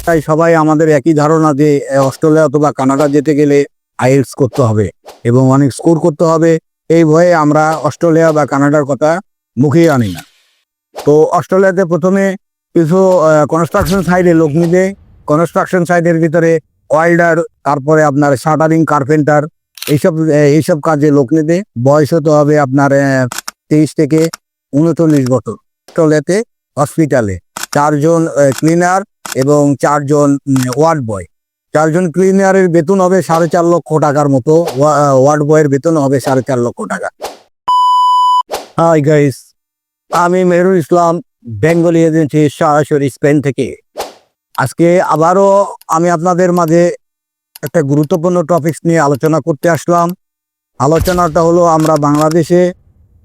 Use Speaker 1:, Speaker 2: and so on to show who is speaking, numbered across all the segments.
Speaker 1: তাই সবাই আমাদের একই ধারণা যে অস্ট্রেলিয়া অথবা কানাডা যেতে গেলে আইএলটিএস করতে হবে এবং অনেক স্কোর করতে হবে। এই ভয়ে আমরা অস্ট্রেলিয়া বা কানাডার কথা মুখেই আনি না। তো অস্ট্রেলিয়াতে প্রথমে কিছু কনস্ট্রাকশন সাইডে লোক নিবে। কনস্ট্রাকশন সাইডের ভিতরে ওয়েল্ডার, তারপরে আপনার শাটারিং, কার্পেন্টার, এইসব কাজে লোক নিবে। বয়স হতে হবে আপনার 23 থেকে 39 বছর। অস্ট্রেলিয়াতে হসপিটালে 4 জন ক্লিনার এবং 4 জন ওয়ার্ড বয়। 4 জন ক্লিনারের বেতন হবে 4.5 লক্ষ টাকার মতো, ওয়ার্ড বয়ের বেতন হবে 4.5 লক্ষ টাকা। হাই গাইস, আমি মেহেরুল ইসলাম, বেঙ্গলি এজেন্সি, সরাসরি স্পেন থেকে। আজকে আবারও আমি আপনাদের মাঝে একটা গুরুত্বপূর্ণ টপিকস নিয়ে আলোচনা করতে আসলাম। আলোচনাটা হলো, আমরা বাংলাদেশে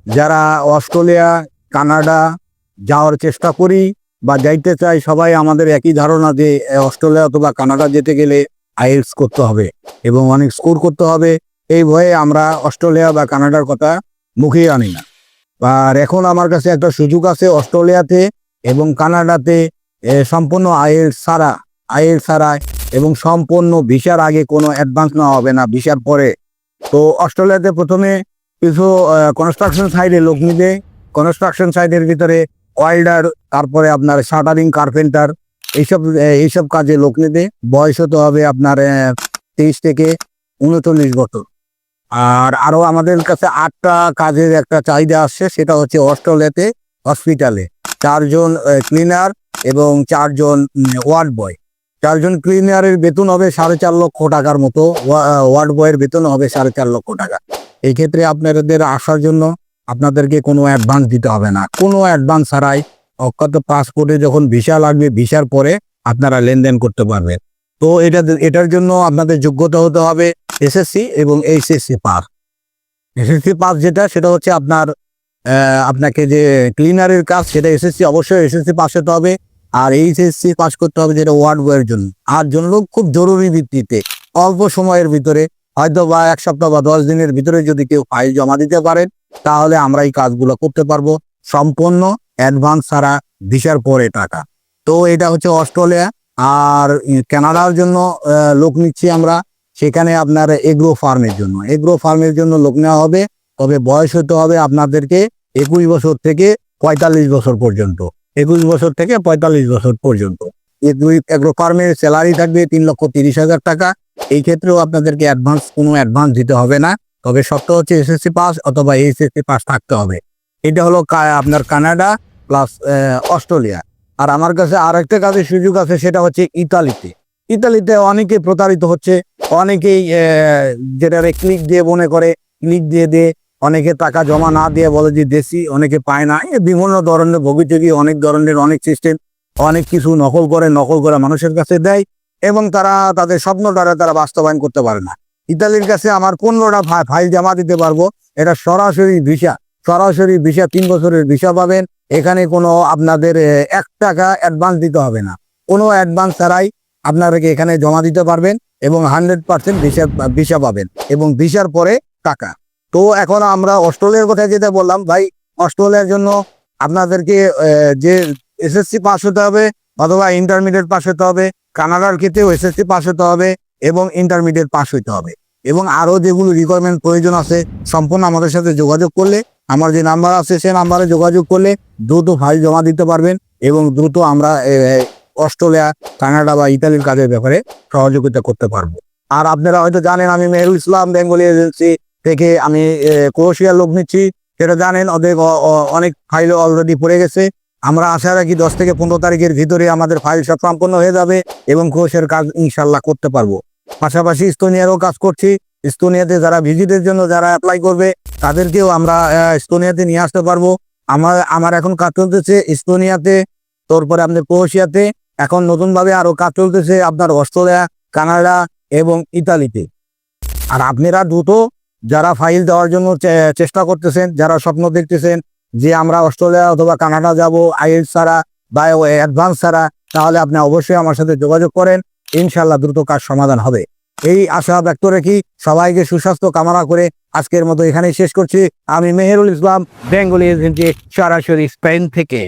Speaker 1: যারা অস্ট্রেলিয়া, কানাডা যাওয়ার চেষ্টা করি বা যাইতে চাই, সবাই আমাদের একই ধারণা যে অস্ট্রেলিয়া অথবা কানাডা যেতে গেলে আইএলটিএস করতে হবে এবং অনেক স্কোর করতে হবে। এই ভয়ে আমরা অস্ট্রেলিয়া বা কানাডার কথা মুখেই আনি না। আর এখন আমার কাছে একটা সুযোগ আছে অস্ট্রেলিয়াতে এবং কানাডাতে সম্পূর্ণ আইএলটিএস ছাড়া এবং সম্পূর্ণ ভিসার আগে কোনো অ্যাডভান্স নেওয়া হবে না, ভিসার পরে। তো অস্ট্রেলিয়াতে প্রথমে কিছু কনস্ট্রাকশন সাইডে লোক নিবে। কনস্ট্রাকশন সাইডের ভিতরে ওয়েল্ডার, তারপরে আপনার শাটারিং, কার্পেন্টার, এইসব কাজে লোক নিবে। বয়স হতে হবে আপনার 23 থেকে 39 বছর। আর আরও আমাদের কাছে 8টা কাজের একটা চাহিদা আসছে, সেটা হচ্ছে অস্ট্রেলিয়াতে হসপিটালে 4 জন ক্লিনার এবং 4 জন ওয়ার্ড বয়। 4 জন ক্লিনারের বেতন হবে 4.5 লক্ষ টাকার মতো, ওয়ার্ড বয়ের বেতন হবে 4.5 লক্ষ টাকা। এই ক্ষেত্রে আপনাদের আসার জন্য আপনাদেরকে কোনো অ্যাডভান্স দিতে হবে না, কোনো অ্যাডভান্স ছাড়াই অক্ষত পাসপোর্টে যখন ভিসা লাগবে, ভিসার পরে আপনারা লেনদেন করতে পারবেন। তো এটার জন্য আপনাদের যোগ্যতা হতে হবে এসএসসি এবং এইচএসসি পাস। এসএসসি পাস সেটা হচ্ছে আপনাকে যে ক্লিনারের কাজ, সেটা অবশ্যই এসএসসি পাস হতে হবে। আর এইচএসসি পাস করতে হবে যেটা ওয়ার্ড বয়ের জন্য। আর জন্য খুব জরুরি ভিত্তিতে অল্প সময়ের ভিতরে, হয়তো বা 1 সপ্তাহ বা 10 দিনের ভিতরে যদি কেউ ফাইল জমা দিতে পারেন, তাহলে আমরা এই কাজগুলো করতে পারবো সম্পূর্ণ অ্যাডভান্স ছাড়া, ভিসার পরে টাকা। তো এটা হচ্ছে অস্ট্রেলিয়া। আর কানাডার জন্য লোক নিচ্ছি আমরা, সেখানে আপনার এগ্রো ফার্মের জন্য লোক নেওয়া হবে। তবে বয়স হতে হবে আপনাদেরকে 21 বছর থেকে 45 বছর পর্যন্ত। 21 বছর থেকে 45 বছর পর্যন্ত এগ্রো ফার্মের স্যালারি থাকবে 3,30,000 টাকা। এই ক্ষেত্রেও আপনাদেরকে কোনো অ্যাডভান্স দিতে হবে না। তবে শর্ত হচ্ছে এসএসসি পাস অথবা এইচএসসি পাস থাকতে হবে। এটা হলো আপনার কানাডা প্লাস অস্ট্রেলিয়া। আর আমার কাছে আর একটা কাজের সুযোগ আছে, সেটা হচ্ছে ইতালিতে অনেকে প্রতারিত হচ্ছে। অনেকেই যেটা ক্লিক দিয়ে মনে করে, ক্লিক দিয়ে অনেকে টাকা জমা না দিয়ে বলে যে দেশি, অনেকে পায় না। বিভিন্ন ধরনের ভোগীচোগী, অনেক ধরনের অনেক সিস্টেম, অনেক কিছু নকল করে মানুষের কাছে দেয় এবং তাদের স্বপ্ন তারা বাস্তবায়ন করতে পারে না। ইতালির কাছে আমার 15টা ফাইল জমা দিতে পারবো। এটা সরাসরি ভিসা 3 বছরের ভিসা পাবেন। এখানে কোনো আপনাদের 1 টাকা অ্যাডভান্স দিতে হবে না, কোনো অ্যাডভান্স ছাড়াই আপনাদেরকে এখানে জমা দিতে পারবেন এবং 100% ভিসা পাবেন এবং ভিসার পরে টাকা। তো এখন আমরা অস্ট্রেলিয়ার কথা যেটা বললাম, ভাই অস্ট্রেলিয়ার জন্য আপনাদেরকে যে এসএসসি পাস হতে হবে অথবা ইন্টারমিডিয়েট পাস হতে হবে। কানাডার ক্ষেত্রেও এসএসসি পাস হতে হবে এবং ইন্টারমিডিয়েট পাস হতে হবে। এবং আরও যেগুলো রিকোয়ারমেন্ট প্রয়োজন আছে, সম্পূর্ণ আমাদের সাথে যোগাযোগ করলে, আমার যে নাম্বার আছে সে নাম্বারে যোগাযোগ করলে দ্রুত ফাইল জমা দিতে পারবেন এবং দ্রুত আমরা অস্ট্রেলিয়া, কানাডা বা ইতালির কাজের ব্যাপারে সহযোগিতা করতে পারবো। আর আপনারা হয়তো জানেন, আমি মেহেরুল ইসলাম, বেঙ্গলি এজেন্সি থেকে আমি ক্রোয়েশিয়ার লোক নিচ্ছি, সেটা জানেন। ওদের অনেক ফাইল অলরেডি পড়ে গেছে। আমরা আশা রাখি 10 থেকে 15 তারিখের ভিতরে আমাদের ফাইল সব সম্পন্ন হয়ে যাবে এবং ক্রোয়েশিয়ার কাজ ইনশাল্লাহ করতে পারবো। পাশাপাশি এস্তোনিয়ারও কাজ করছি। এস্তোনিয়াতে যারা ভিজিটের জন্য যারা অ্যাপ্লাই করবে, তাদেরকেও আমরা এস্তোনিয়াতে নিয়ে আসতে পারবো। আমার এখন কাজ চলতেছে এস্তোনিয়াতে, তারপরে আপনার ক্রোয়েশিয়াতে। এখন নতুনভাবে আরও কাজ চলতেছে আপনার অস্ট্রেলিয়া, কানাডা এবং ইতালিতে। আর আপনারা দ্রুত যারা ফাইল দেওয়ার জন্য চেষ্টা করতেছেন, যারা স্বপ্ন দেখতেছেন যে আমরা অস্ট্রেলিয়া অথবা কানাডা যাব আইএলটিএস ছাড়া বা অ্যাডভান্স ছাড়া, তাহলে আপনি অবশ্যই আমার সাথে যোগাযোগ করেন। ইনশাল্লাহ দ্রুত কাজ সমাধান হবে, এই আশা ব্যক্ত রেখি। সবাইকে সুস্বাস্থ্য কামনা করে আজকের মতো এখানেই শেষ করছি। আমি মেহেরুল ইসলাম, বেঙ্গলি এজেন্সি, সরাসরি স্পেন থেকে।